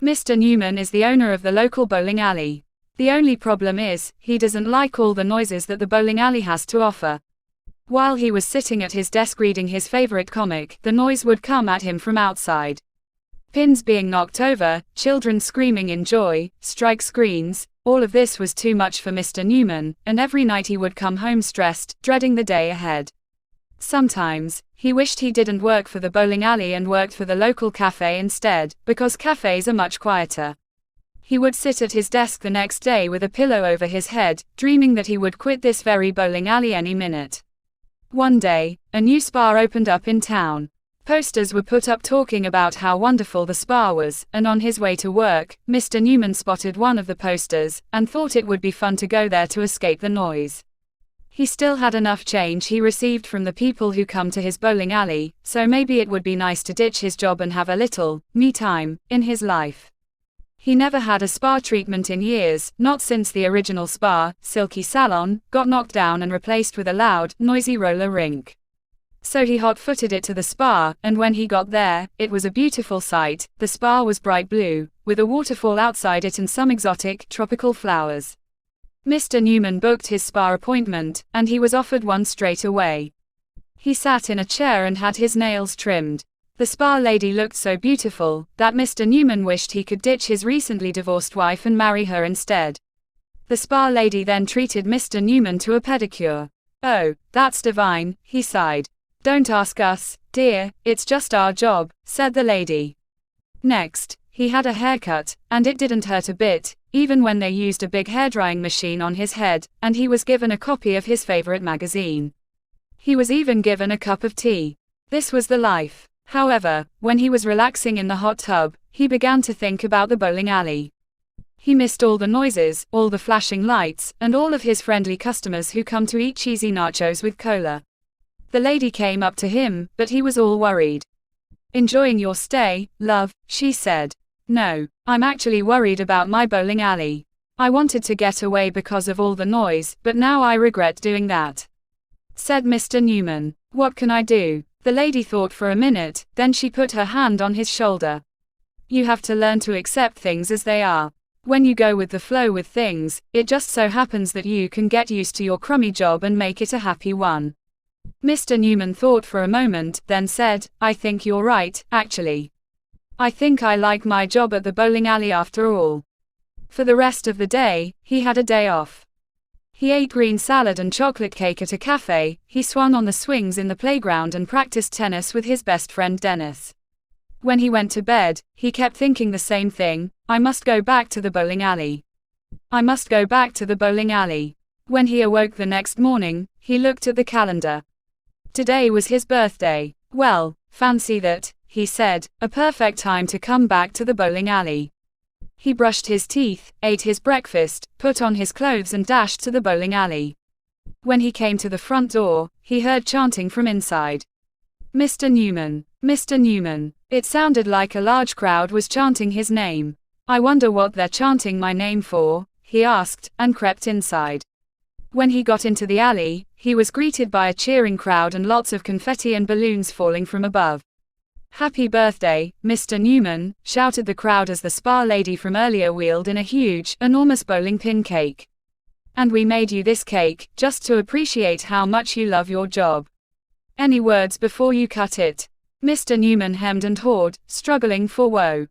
Mr. Newman is the owner of the local bowling alley. The only problem is, he doesn't like all the noises that the bowling alley has to offer. While he was sitting at his desk reading his favorite comic, the noise would come at him from outside. Pins being knocked over, children screaming in joy, strike screens, all of this was too much for Mr. Newman, and every night he would come home stressed, dreading the day ahead. Sometimes, he wished he didn't work for the bowling alley and worked for the local cafe instead, because cafes are much quieter. He would sit at his desk the next day with a pillow over his head, dreaming that he would quit this very bowling alley any minute. One day, a new spa opened up in town. Posters were put up talking about how wonderful the spa was, and on his way to work, Mr. Newman spotted one of the posters, and thought it would be fun to go there to escape the noise. He still had enough change he received from the people who come to his bowling alley, so maybe it would be nice to ditch his job and have a little me time in his life. He never had a spa treatment in years, not since the original spa, Silky Salon, got knocked down and replaced with a loud, noisy roller rink. So he hot-footed it to the spa, and when he got there, it was a beautiful sight. The spa was bright blue, with a waterfall outside it and some exotic, tropical flowers. Mr. Newman booked his spa appointment, and he was offered one straight away. He sat in a chair and had his nails trimmed. The spa lady looked so beautiful, that Mr. Newman wished he could ditch his recently divorced wife and marry her instead. The spa lady then treated Mr. Newman to a pedicure. "Oh, that's divine," he sighed. "Don't ask us, dear, it's just our job," said the lady. Next, he had a haircut, and it didn't hurt a bit, even when they used a big hairdrying machine on his head, and he was given a copy of his favorite magazine. He was even given a cup of tea. This was the life. However, when he was relaxing in the hot tub, he began to think about the bowling alley. He missed all the noises, all the flashing lights, and all of his friendly customers who come to eat cheesy nachos with cola. The lady came up to him, but he was all worried. "Enjoying your stay, love?" she said. "No, I'm actually worried about my bowling alley. I wanted to get away because of all the noise, but now I regret doing that," said Mr. Newman. "What can I do?" The lady thought for a minute, then she put her hand on his shoulder. "You have to learn to accept things as they are. When you go with the flow with things, it just so happens that you can get used to your crummy job and make it a happy one." Mr. Newman thought for a moment, then said, "I think you're right, actually. I think I like my job at the bowling alley after all." For the rest of the day, he had a day off. He ate green salad and chocolate cake at a cafe, he swung on the swings in the playground and practiced tennis with his best friend Dennis. When he went to bed, he kept thinking the same thing: "I must go back to the bowling alley. I must go back to the bowling alley." When he awoke the next morning, he looked at the calendar. Today was his birthday. "Well, fancy that," he said, "a perfect time to come back to the bowling alley." He brushed his teeth, ate his breakfast, put on his clothes and dashed to the bowling alley. When he came to the front door, he heard chanting from inside. "Mr. Newman, Mr. Newman." It sounded like a large crowd was chanting his name. "I wonder what they're chanting my name for," he asked, and crept inside. When he got into the alley, he was greeted by a cheering crowd and lots of confetti and balloons falling from above. "Happy birthday, Mr. Newman," shouted the crowd as the spa lady from earlier wheeled in a huge, enormous bowling pin cake. "And we made you this cake, just to appreciate how much you love your job. Any words before you cut it?" Mr. Newman hemmed and hawed, struggling for woe.